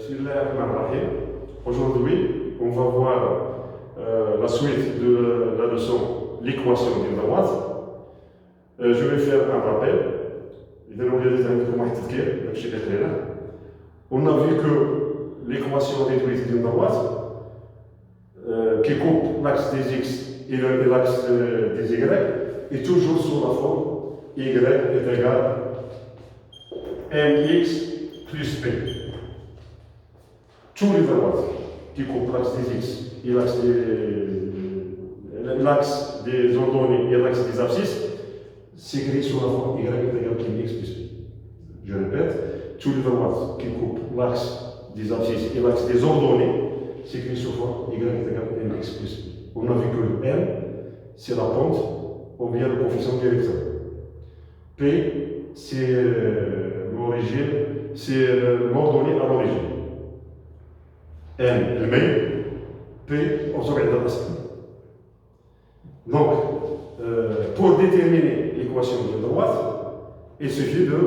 Bismillahirrahmanirrahim. Aujourd'hui, on va voir la suite de la leçon l'équation d'une droite. Je vais faire un rappel. On a vu que l'équation réduite d'une droite qui coupe l'axe des x et l'axe des y est toujours sous la forme y est égal mx plus p. Tous les droites qui coupent l'axe des x et l'axe des ordonnées et l'axe des abscisses s'écrit sous la forme y est égal mx plus p. Je répète, tous les droites qui coupent l'axe des abscisses et l'axe des ordonnées s'écrit sous forme y est égal mx plus p. On a vu que le m, c'est la pente ou bien le coefficient directeur. P, c'est l'origine, c'est l'ordonnée à l'origine. M, le mail, P, on s'en va dans l'aspect. Donc, pour déterminer l'équation de droite, il suffit de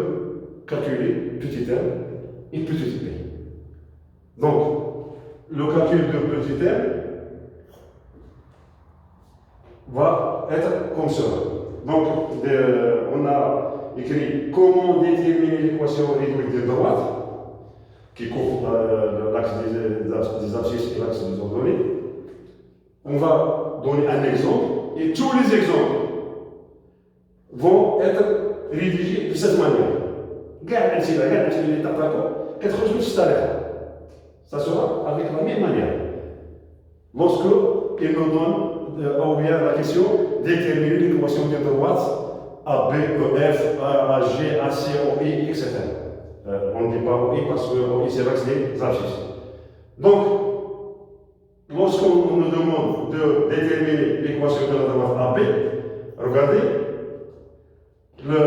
calculer petit m et petit p. Donc, le calcul de petit m va être comme cela. Donc, on a écrit comment déterminer l'équation réduite de droite qui coupe l'axe des abscisses et l'axe des ordonnées. On va donner un exemple et tous les exemples vont être rédigés de cette manière. Ça sera avec la même manière. Lorsque il nous donne ou bien la question déterminer l'équation de droite A, B, E, F, A, G, A, C, O, I, etc. On ne dit pas O, I parce que O, I, c'est l'axe des abscisses. Donc, lorsqu'on nous demande de déterminer l'équation de la droite AB, regardez,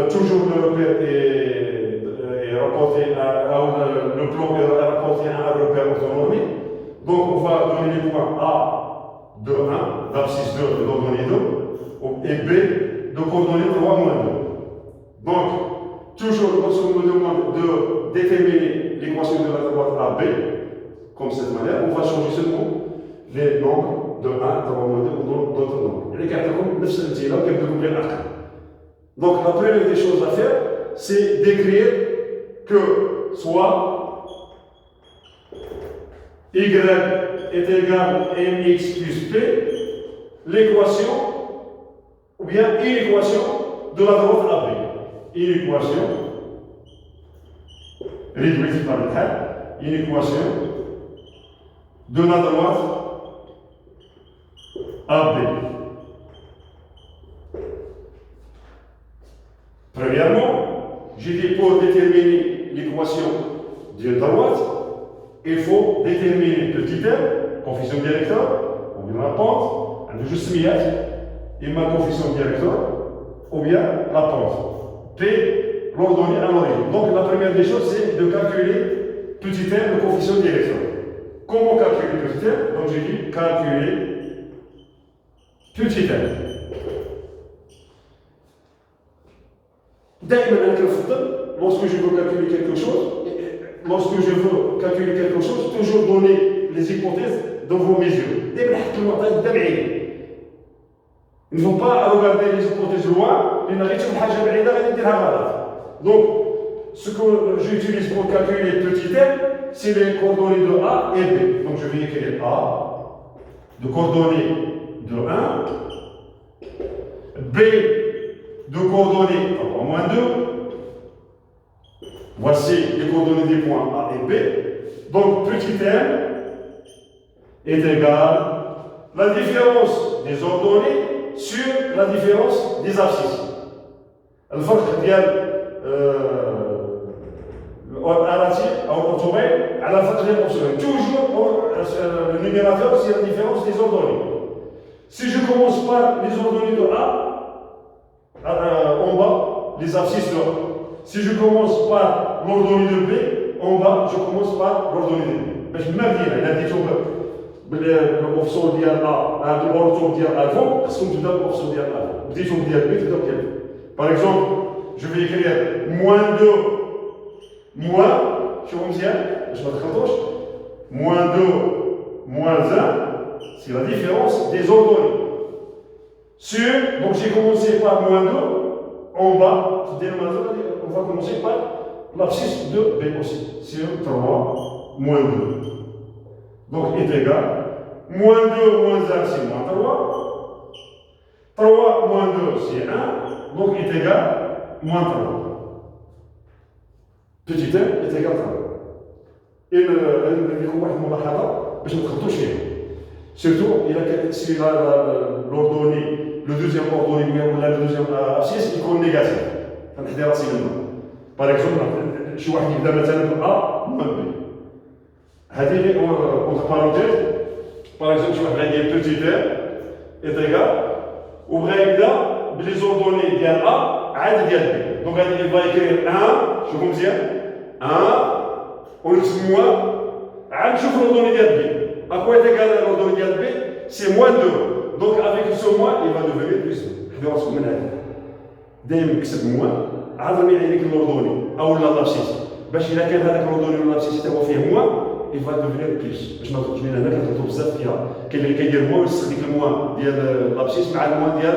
toujours le repère est rapporté le plan est rapporté à un repère orthonormé. Donc, on va donner les points A de 1, d'abscisse 2, de coordonnée 2, et B de coordonnée 3 moins 2. Donc, toujours lorsqu'on nous demande de déterminer l'équation de la droite AB, comme cette manière, on va changer seulement les nombres de 1, 3 moins 2 ou d'autres nombres. Donc, la première des choses à faire, c'est d'écrire que soit y est égal à mx plus p, l'équation, ou bien une équation de la droite AB. Une équation réduite par le cas, une équation de la droite AB. Premièrement, j'ai dit pour déterminer l'équation d'une droite, il faut déterminer petit m, coefficient directeur, ou bien la pente, un juste et ma coefficient directeur, ou bien la pente. P, l'ordonnée à l'origine. Donc la première des choses, c'est de calculer petit m, le coefficient directeur. Comment calculer petit m? Donc j'ai dit calculer petit m. Lorsque je veux calculer quelque chose, toujours donner les hypothèses dans vos mesures. Il ne faut pas regarder les hypothèses loin, donc ce que j'utilise pour calculer petit m, c'est les coordonnées de A et B. Donc je vais écrire A, de coordonnées de 1, B, de coordonnées en moins 2. Voici les coordonnées des points A et B. Donc, petit m est égal à la différence des ordonnées sur la différence des abscisses. Le فرق ديال الراتب أو الأوتوميل على الفرق ديال الأوتوميل. Toujours le numérateur, c'est la différence des ordonnées. Si je commence par les ordonnées de A, en bas, les abscisses de A. Si je commence par l'ordonnée de B, en bas, je commence par l'ordonnée de B. باش ما بدينا إلا ديتو بالأوفسون ديال A, بالأورتو ديال A فوق، خصكم تبداو بالأوفسون ديال A. بديتو ديال B, تبداو ديال B. Par exemple, je vais écrire moins 2 moins, je باش ما تخلطوش. moins 2 moins 1 c'est la différence des ordonnées. Sur, donc j'ai commencé par moins 2 en bas, dénominateur, on va commencer par l'abscisse de B aussi. Sur 3 moins 2. Donc est égal. Moins 2 moins 1 c'est moins 3. 3 moins 2 c'est 1. Donc est égal moins 3. Petit m est égal à 3. Et نديروا واحد الملاحظه باش ما تخلطوش فيها. Surtout si l'ordonnée, le deuxième ordonnée ou le deuxième abscisse يكون négatif. كنحدي راسي منه. Par exemple, شي واحد يبدا مثلا ب A moins B. هذه غير entre parenthèses. Par exemple, شي واحد غيدير petit m est égal وبغا يبدا بلي زوردوني ديال A عاد ديال B. Donc غادي il va écrire 1 شوفوا مزيان 1 ونكتب moins عاد نشوف l'ordonnée ديال B. À quoi est égal l'ordonnée ديال B? C'est moins 2. Donc avec ce moins, il va devenir plus 2. حدوا راسكم من هذا. دائما كتب moins عاد رمي عليك l'ordonnée أو l'abscisse. باش إلا كان هذاك l'ordonnée ولا l'abscisse حتى هو فيه moins, il va devenir plus. باش ما تخرجوش من هنا كتغلطوا بزاف فيها. كاين اللي كيدير moins ويستخدم الموان ديال l'abscisse مع الموان ديال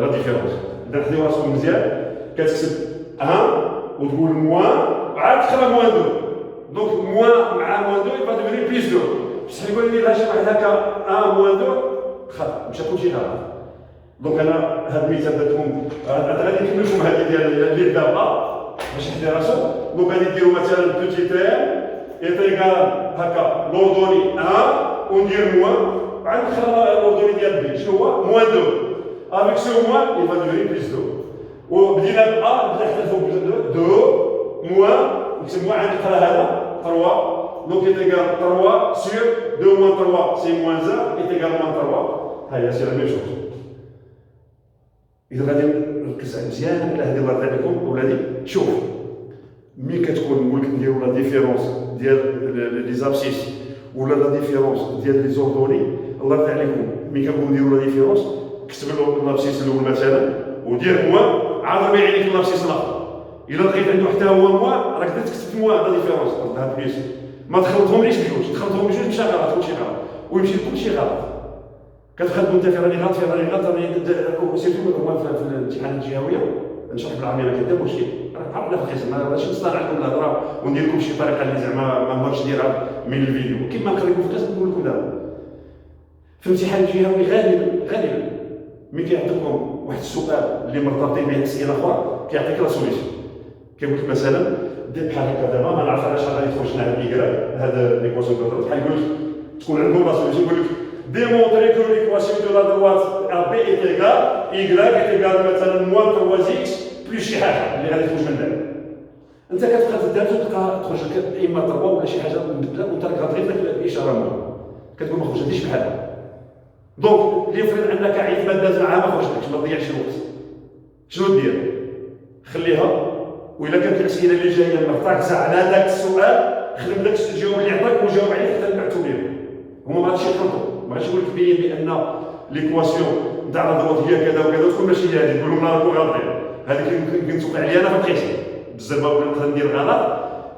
لا ديفيرونس. إذا حدوا راسكم مزيان كتكتب 1 وتقول moins عاد تقرا moins 2. Donc moins مع moins 2 il va devenir plus 2. بصح يقول لي لا شي واحد هكا 1 moins 2 خطا مشى كلشي غلط. دونك انا هذا المثال درتهم غادي نكمل لكم هذه ديال اللي دابا باش يحدي راسو. دونك غادي ديروا مثلا بوتي تير ايت ايكال هكا لوردوني 1 وندير موان عاد نخلى لوردوني ديال بي شنو هو موان 2. افيك سو موان il va devenir plus 2. وبدينا ب ا بدا حتى فوق 2 موان نكتب موان عاد نقرا هذا 3. Donc est égal 3 sur 2 moins 3 c'est moins 1 est égal moins 3. C'est la même chose. إذا غادي نركز مزيان على هذه الله يرضي عليكم ولادي. شوف ملي كتكون نقول لك نديروا لا ديفيرونس ديال لي زابسيس ولا لا ديفيرونس ديال لي زوردوني الله يرضي عليكم ملي كنقول نديروا لا ديفيرونس كتب له لابسيس الاول مثلا ودير موان عاد رمي عليك لابسيس الاخر. إلا لقيت عنده حتى هو موان راك درت كتبت موان لا ديفيرونس ردها بليس. ما تخلطهمليش بجوج، تخلطهم بجوج مشى غلط كلشي غلط ويمشي كلشي غلط. كتخدم انت في راني غلط في راني غلط راني سيرتو هما في الامتحانات الجهويه نشرح بالعربيه ما كندير مشكل راه عرفنا في القسم ماشي نصطنع لكم الهضره وندير لكم شي طريقه اللي زعما ما نقدرش نديرها من الفيديو كيما نقرا لكم في القسم نقول لكم دابا. في الامتحان الجهوي غالبا ملي كيعطيكم واحد السؤال اللي مرتبطين به اسئله اخرى كيعطيك لا سوليسيون. كيقول لك مثلا دير بحال هكا دابا ما نعرف علاش غادي تخرج لنا هاد ليكرا هاد ليكواسيون دو بحال يقول لك تكون عندهم لا سوليسيون يقول لك démontrer que l'équation de la droite AB est égale y est égal مثلا moins 3x plus شي حاجه اللي غادي تخرج من هنا. انت كتبقى تدار تلقى تخرج لك اما 3 ولا شي حاجه مبدله وانت غتغير لك الاشاره مو كتقول ما خرجتيش بحالها. دونك اللي يفرض انك عيد ماده معها ما خرجتكش ما تضيعش الوقت. شنو دير؟ خليها وإلا كانت الأسئلة اللي جاية مرتكزة على هذاك السؤال خدم داك الجواب اللي عطاك وجاوب عليه حتى نبعثو لهم. هما ما غاديش يخلطوا، ما غاديش يقول لك بين بأن ليكواسيون تاع لا دروات هي كذا وكذا وتكون ماشي هي هذه، تقول لهم لا راكم غالطين. هذيك يمكن توقع لي أنا في القسم، بزاف نقدر ندير غلط،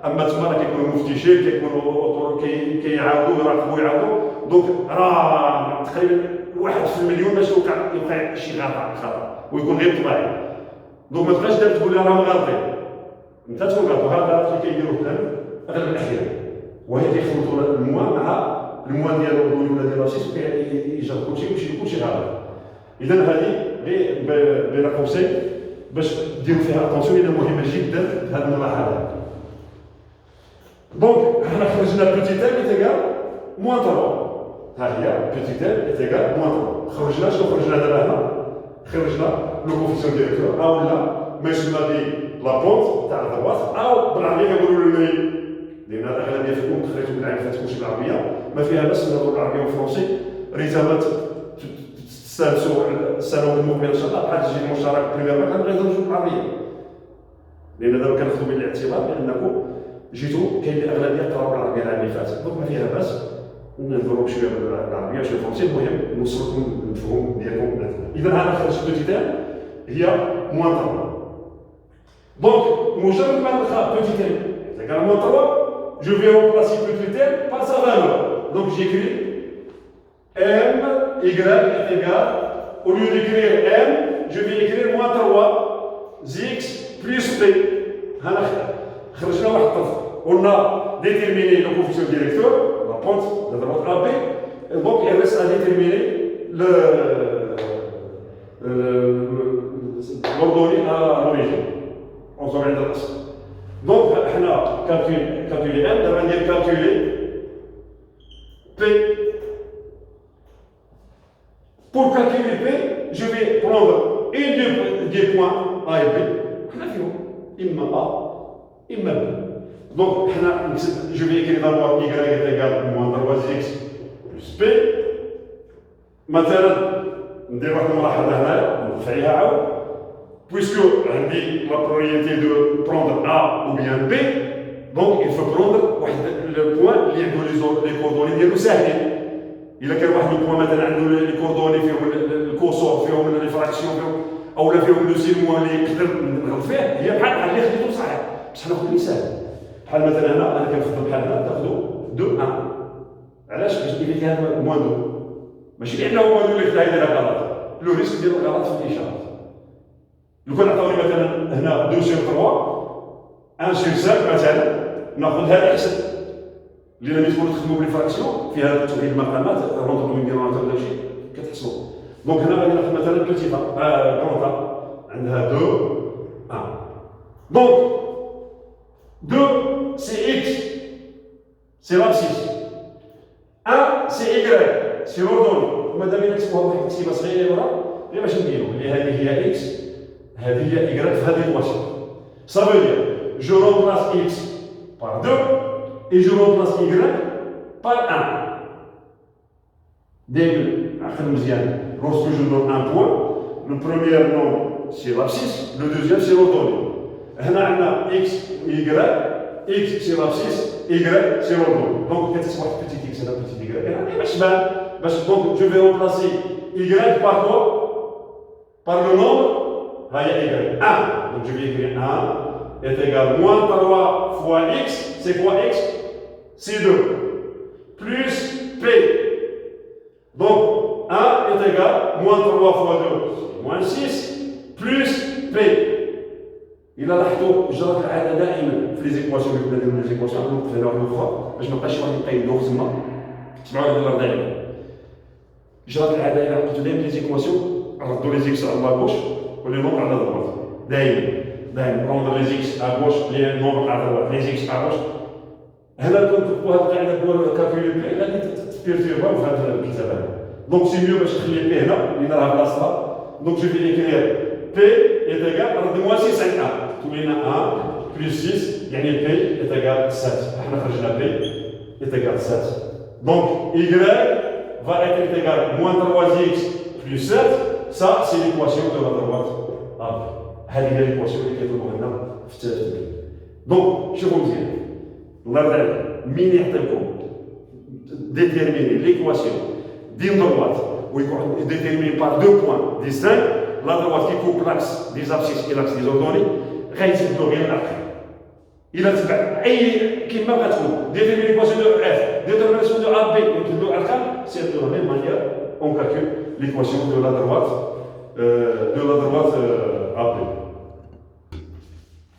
أما تما راه كيكونوا مفتشين كيكونوا كيعاودوا يراقبوا يعاودوا، دونك راه تقريبا 1 في المليون باش يوقع شي خطأ ويكون غير طبيعي. دونك ما تبقاش دابا تقول لي راهم غالطين. انت تكون غلط وهذا اللي كيديروا الان اغلب الاحيان وهي كيخلطوا الموان مع الموان ديال الاردني ولا ديال راسيس يجرب كلشي ويمشي كلشي غلط. اذا هذه غير بلا كونسي باش ديروا فيها اتونسيون لان مهمه جدا هذه الملاحظه. دونك حنا خرجنا بوتي تيل ايتيغال موان 3. ها هي بوتي تيل ايتيغال موان 3. خرجنا شنو خرجنا دابا هنا؟ خرجنا لو كوفيسيون ديريكتور او لا ما يسمى لا بونت تاع الدروات او بالعربيه كنقولوا له الميل لان الاغلبيه فيكم خرجتوا من العلم فاتكم شي بالعربيه ما فيها بس نهضروا بالعربيه والفرنسي. ريتما تستانسوا السنه المقبله ان شاء الله بحال تجي المشترك بريمير مكان غير نهضروا بالعربيه لان دابا كناخذوا بعين الاعتبار بانكم جيتوا كاين الاغلبيه قراو بالعربيه العام اللي فات دونك ما فيها باس نهضروا بشويه بالعربيه شويه بالفرنسي. المهم نوصلكم المفهوم ديالكم. اذا هذا خرج بوتيتير هي موان 3. دونك مجرد ما نلقى بوتيتير اذا كان موان 3 je vais remplacer le critère par sa valeur. Donc j'écris M, Y est égal, au lieu d'écrire M, je vais écrire moins 3, X plus P. On a déterminé le coefficient directeur, la pente de droite AB, donc il reste à déterminer l'ordonnée à l'origine. On s'en intéresse. Donc, on a calculé M, on va calculer P. Pour calculer P, je vais prendre une des points A et B. Imma A, imma B. Donc, je vais écrire d'abord Y est égal à moins 3x plus P. Maintenant, ندير واحد الملاحظة هنايا نخليها عاود. Puisque عندي la probabilité de prendre A ou bien B, donc il faut prendre le point اللي عنده les coordonnées ديالو ساهلين. إلا كان واحد البوان مثلا عنده لي كوردوني فيهم الكوسور فيهم لي فراكسيون فيهم أو لا فيهم لو سينمو اللي يقدر نضرب فيه هي بحال اللي خديتو صحيح بصح ناخذ اللي ساهل. بحال مثلا هنا أنا كنخدم بحال هنا تاخذو 2 1. علاش؟ باش يبين لك هذا موان 2. ماشي لأنه موان 2 اللي خدا يدير غلط. لو ريسك ديال الغلط في الإشارة. لو كان عطاوني مثلا هنا 2 sur 3 1 sur 5 مثلا ناخذ هذا أحسن. لأن ملي تكونوا تخدموا بالفراكسيون في هذا توحيد المقامات روندو مينيرونات ولا شيء كتحسبوا. دونك هنا غادي ناخذ مثلا بلوتي كونطا عندها 2 1. دونك 2 سي اكس سي لابسيس 1 سي ايكغيك سي لوردوني. مادام نكتبوها بواحد التكتيبه صغيره غير باش نديرو اللي هذه هي اكس هذه هي ايكغيك في هذه الوصفه. Ça veut dire je remplace x par 2 et je remplace y par 1. Dès lorsque je donne un point, le premier nombre c'est l'abscisse, le deuxième c'est l'ordonnée. Là, on a x, y, x c'est l'abscisse, y c'est l'ordonnée. Donc, quand c'est un petit x et un petit y, donc je vais remplacer y par quoi? Par le nombre y. 1. Donc je vais écrire 1 est égal à moins 3 fois x. C'est quoi x? C'est 2 plus P. Donc 1 est égal à moins 3 fois 2, moins 6, plus P. إلا لاحظتوا جرت العادة دائما في لي زيكواسيون اللي كنا نديرو لي زيكواسيون نوقف هنا واحدة أخرى باش مابقاش شي واحد يبقى يدوخ تما. تسمعوا هاد الهضرة دائما. جرت العادة إلا قلتو دائما لي زيكواسيون نردو لي زيكس على لاكوش ولي نومبر على الدروات. دائما بروندر لي زيكس à gauche لي نومبر على الدروات لي زيكس à gauche. هنا كنت هاد القاعده ديال كالكولي بي غادي تبيرتيربا في هاد الكتابه. دونك سي ميو باش تخلي بي هنا اللي راها بلاصتها. دونك جو في اكرير بي est égal à moins 6 5 1. تولينا 1 plus 6 يعني بي est égal 7. احنا خرجنا بي est égal 7. Donc y va être égal à moins 3x plus 7. Ça c'est l'équation de la droite A. هذه هي l'équation اللي كيطلبوها لنا في الترتيب. دونك شوفوا مزيان. مين يعطيكم déterminer l'équation d'une droite où il est déterminé par 2 points distincts, la droite qui coupe l'axe des abscisses et l'axe des ordonnées, غيتبدلوا غير العقل. إلا تبع أي كلمة غتكون déterminer l'équation de F, détermination de AB وتبدلوا الأرقام, c'est de la même manière on calcule l'équation de la droite AB.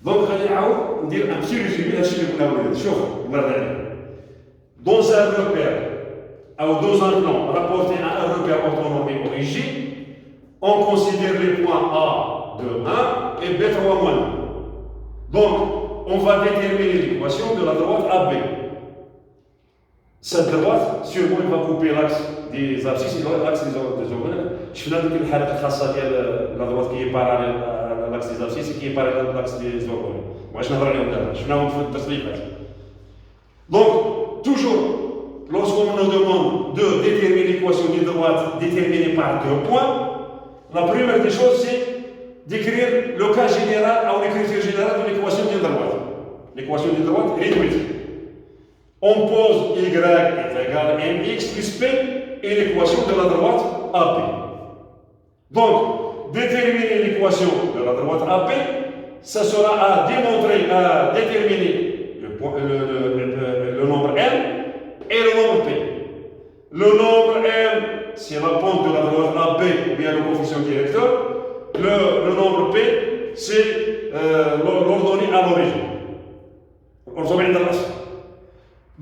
Donc, غادي نعاود ندير un petit résumé هادشي اللي كنا بغينا. شوف الله يرضي عليك. Dans un repère ou dans un plan rapporté à un repère orthonormé origine, on considère les points A de 1 et B3 moins 1. Donc, on va déterminer l'équation de la droite AB. Cette droite, sûrement, il va couper l'axe des abscisses et l'axe des ordonnées. Je fais dans الحالة الخاصة ديال la droite qui est parallèle à l'axe des abscisses et qui est parallèle à l'axe des ordonnées. واش نهضر عليهم دابا شفناهم في الدرس اللي فات. Donc toujours lorsqu'on nous demande de déterminer l'équation d'une droite déterminée par 2 points, la première des choses c'est d'écrire le cas général ou l'écriture générale de l'équation d'une droite. L'équation d'une droite réduite. On pose y est égal à mx plus p et l'équation de la droite AB. Donc déterminer l'équation de la droite AB, ça sera à démontrer, à déterminer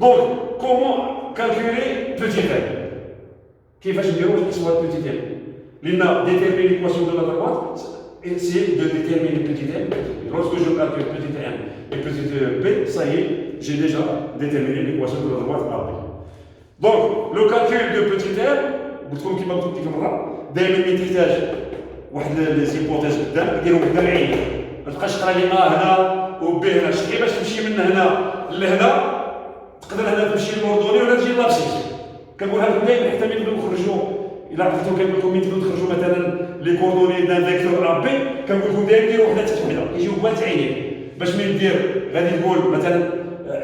Donc, comment calculer petit m? كيفاش نديرو الحسبة petit m؟ لأن déterminer l'équation de la droite, c'est de déterminer petit m. Lorsque je calcule petit m et petit p, ça y est, j'ai déjà déterminé l'équation de la droite AB. Donc, le calcul de petit m, قلت لكم كيما قلت لكم مرة، دائما اللي تحتاج واحد لي زيبوتيز قدام ديرهم قدام عينيك، ما تبقاش تقرا لي هنا و ب هنا، شتي باش تمشي من هنا لهنا تقدر هنا تمشي للأردني ولا تجي لابسيس. كنقولها لكم دائما حتى ملي نبداو نخرجوا، إلا عرفتو كنقول لكم ملي تبداو تخرجوا مثلا لي كوردوني دان فيكتور ا بي، كنقول لكم دائما ديروا وحده تحت وحده، يجيو بوانت عينيك، باش ملي دير غادي تقول مثلا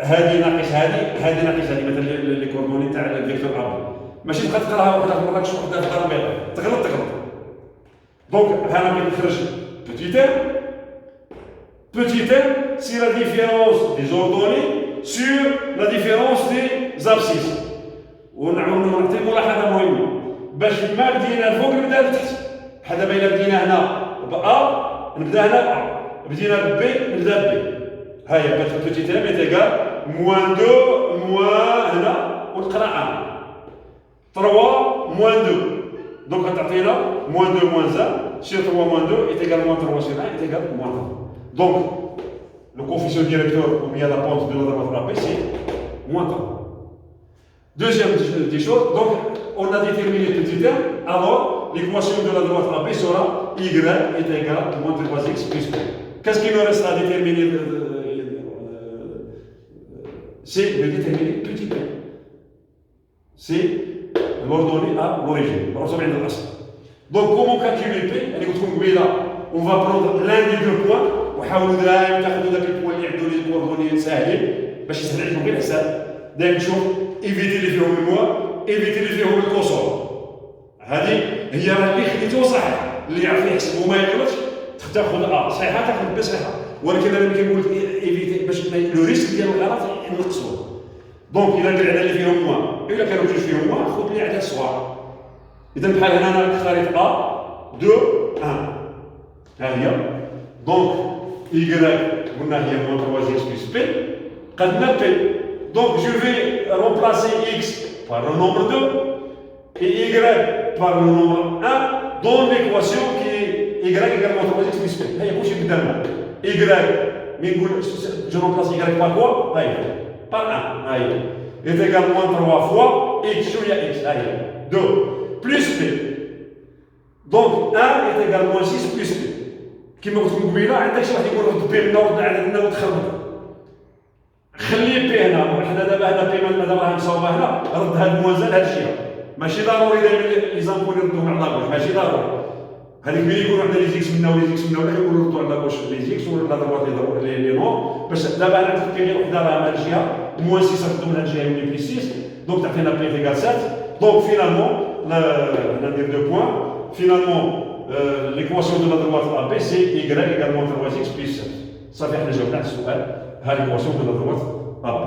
هذه ناقص هذه ناقص هذه، مثلا لي كوردوني تاع الفيكتور ا بي، ماشي تبقى تقراها وحده في مراكش وحده في الدار البيضاء، تغلط. دونك هنا ملي نخرج petit m, c'est la différence des ordonnées sur la différence des abscisses. ونعطي ملاحظه مهمه باش ما بدينا الفوق نبدا لتحت. بحال دابا الا بدينا هنا بA نبدا هنا A، بدينا ب نبدا ب. ها هي petit m est égal moins 2 moins هنا ونقرا 1 3 moins 2. Donc غتعطينا moins 2 moins 1 sur 3 moins 2 est égal moins 3 sur 1 est égal moins 1. Donc le coefficient directeur ou bien la pente de la droite AP c'est moins 3. Deuxième des choses, donc on a déterminé le petit m, alors l'équation de la droite AB sera y est égal à moins 3x plus p. Qu'est-ce qu'il nous reste à déterminer? C'est de déterminer petit p. C'est l'ordonnée à l'origine. Donc comment calculer p? On va prendre l'un des deux points وحاولوا دائما تاخذوا ذاك البوان اللي عندو لي كوردوني ساهلين باش يسهل عليكم غير الحساب. دائما تشوف ايفيتي اللي فيهم الموا، ايفيتي اللي فيهم الكسور. هذه هي راه اللي خديتو صح، اللي يعرف يحسب وما يغلطش تاخذ صحيحه تاخذ ب صحيحه، ولكن انا كنقول لك ايفيتي باش لو ريسك ديال الغلط نقصوه. دونك الا كان العدد اللي فيهم موا الا كانوا جوج فيهم موا خذ لي عدد صغار. اذا بحال هنا انا اختاريت A 2 1 ها هي. دونك y قلنا هي moins 3x plus p قدنا p. Donc je vais remplacer x par le nombre 2 et y par le nombre 1 dans l'équation qui est y égale moins 3x plus p. هي كلشي قدامنا. y ملي نقول je remplace y par quoi؟ هاي par 1 هاي est égal moins 3 fois x شنو هي x؟ هاي 2 plus p. Donc 1 est égal moins 6 plus p. كيما قلت لكم قبيله عندك شي واحد يقول رد بي لنا ورد عددنا وتخربط. خلي بي هنا، حنا دابا هنا بي دابا راه مصاوبه هنا، رد هاد الموازنه لهاد الشيء. ماشي ضروري دائما لي زامبول يردوهم على لاكوش، ماشي ضروري. هذيك ملي يكونوا عندنا لي زيكس منا ولي زيكس منا ولا كيقولوا ردوا على لاكوش لي زيكس ولا ضربات لي نور، باش دابا انا عندك غير وحده راه من هاد الجهه، موان 6 ردوا من هاد الجهه يولي بليس 6، دونك تعطينا بي ايكال 7. دونك فينالمون ندير 2 بوان، فينالمون l'équation de la droite AB c'est y égale moins 3x plus 7. Ça fait que nous avons la l'équation de la droite AB.